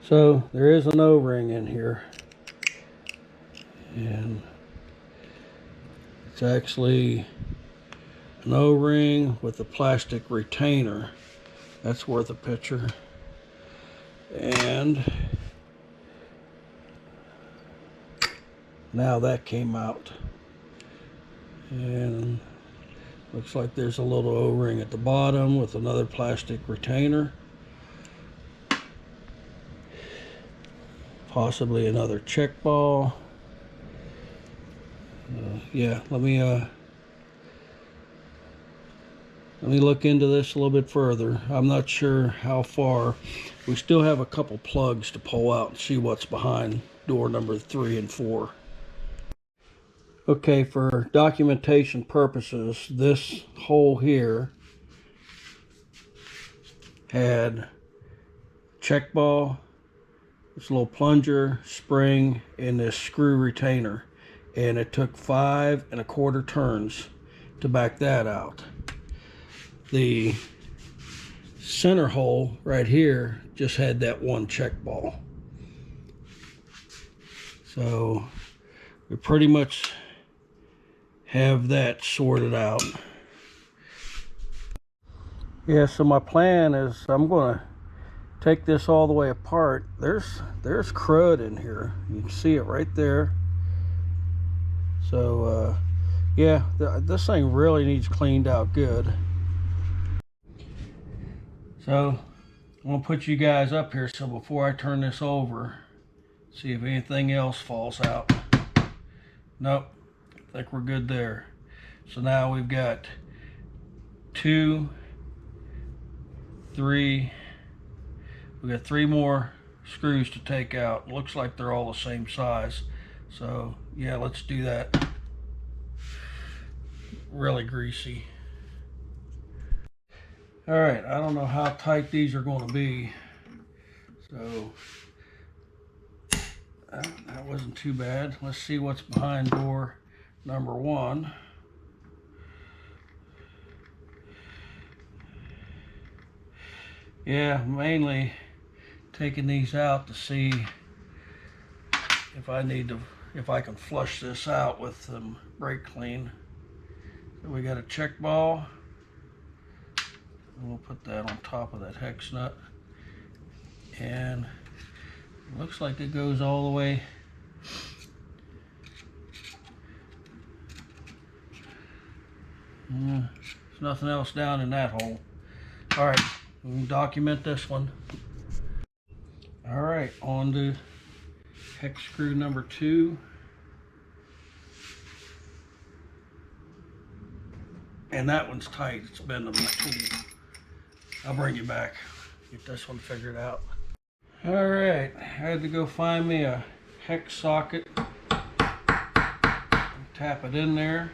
So there is an O-ring in here, and it's actually an O-ring with a plastic retainer. That's worth a picture. And now that came out, and looks like there's a little O-ring at the bottom with another plastic retainer, possibly another check ball. Yeah, let me look into this a little bit further. I'm not sure how far. We still have a couple plugs to pull out and see what's behind door number 3 and 4. Okay, for documentation purposes, this hole here had check ball, this little plunger, spring, and this screw retainer. And it took 5 1/4 turns to back that out. The center hole right here just had that one check ball. So we pretty much have that sorted out. Yeah, so my plan is I'm going to take this all the way apart. There's crud in here. You can see it right there. So yeah, this thing really needs cleaned out good. So I'm gonna put you guys up here, so before I turn this over, see if anything else falls out. Nope, I think we're good there. So now we've got 2, 3, we got 3 more screws to take out. Looks like they're all the same size. So yeah, let's do that. Really greasy. All right, I don't know how tight these are going to be. So that wasn't too bad. Let's see what's behind door number 1. Yeah, mainly taking these out to see if I can flush this out with some brake clean. So we got a check ball. We'll put that on top of that hex nut, and it looks like it goes all the way. There's nothing else down in that hole. All right, we can document this one. All right, on to hex screw number 2. And that one's tight. It's bending my tool. I'll bring you back. Get this one figured out. All right, I had to go find me a hex socket. Tap it in there.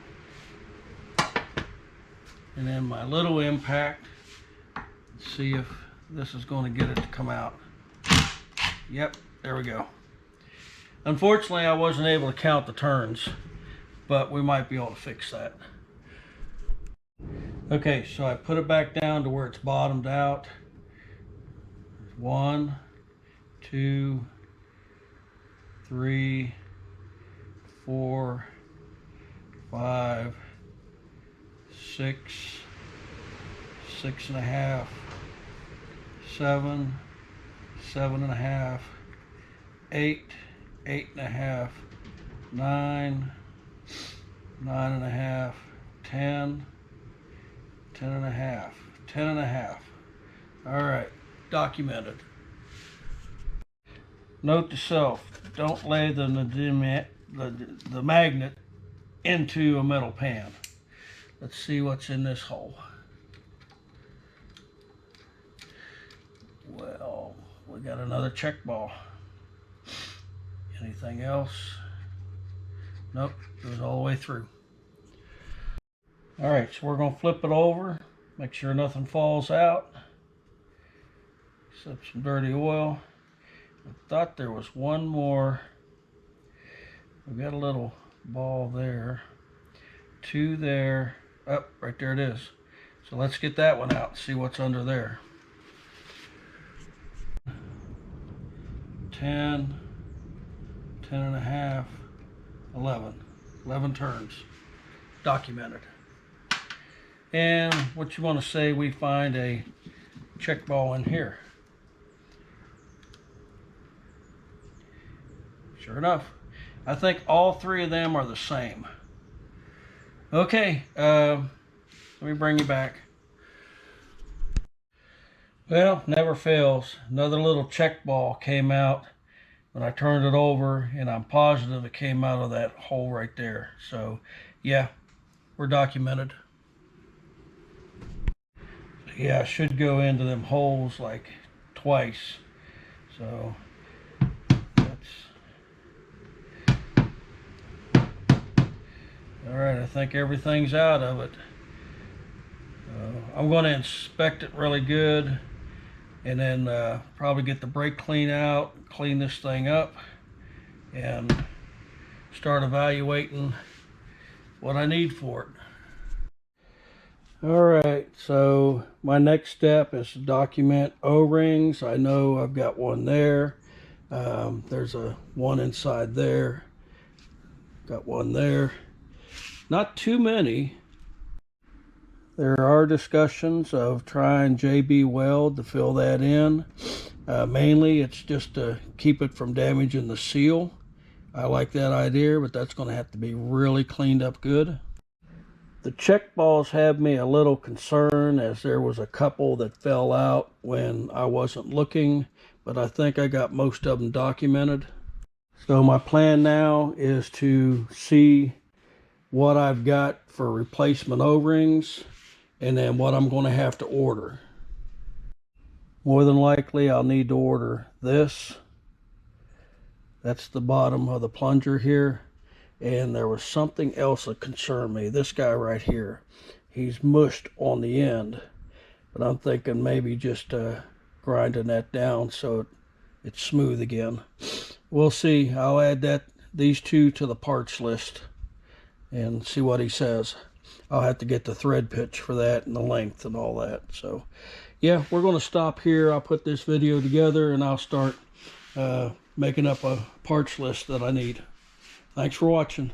And then my little impact. See if this is going to get it to come out. Yep, there we go. Unfortunately, I wasn't able to count the turns, but we might be able to fix that. Okay, so I put it back down to where it's bottomed out. 1, 2, 3, 4, 5, 6, 6.5, 7, 7.5, 8, 8.5, 9, 9.5, 10, 10.5, 10.5. All right, documented. Note to self: don't lay the magnet into a metal pan. Let's see what's in this hole. Well, we got another check ball. Anything else? Nope, goes all the way through. All right, so we're going to flip it over, make sure nothing falls out, except some dirty oil. I thought there was one more. We've got a little ball there, 2 there. Oh, right there it is. So let's get that one out and see what's under there. 10, 10 and a half, 11. 11 turns. Documented. And what you want to say, we find a check ball in here. Sure enough. I think all three of them are the same. Okay, let me bring you back. Well, never fails. Another little check ball came out when I turned it over, and I'm positive it came out of that hole right there. So, yeah, we're documented. Yeah, I should go into them holes like twice. So, all right, I think everything's out of it. I'm going to inspect it really good, and then probably get the brake clean out, clean this thing up, and start evaluating what I need for it. All right, so my next step is to document O-rings. I know I've got one there. There's one inside there. Got one there. Not too many. There are discussions of trying JB Weld to fill that in. Mainly it's just to keep it from damaging the seal. I like that idea, but that's going to have to be really cleaned up good. The check balls have me a little concerned, as there was a couple that fell out when I wasn't looking, but I think I got most of them documented. So my plan now is to see what I've got for replacement O-rings, and then what I'm going to have to order. More than likely I'll need to order this. That's the bottom of the plunger here. And there was something else that concerned me. This guy right here, he's mushed on the end, but I'm thinking maybe just grinding that down so it's smooth again. We'll see. I'll add these two to the parts list and see what he says. I'll have to get the thread pitch for that and the length and all that. So yeah, we're going to stop here. I'll put this video together and I'll start making up a parts list that I need. Thanks for watching.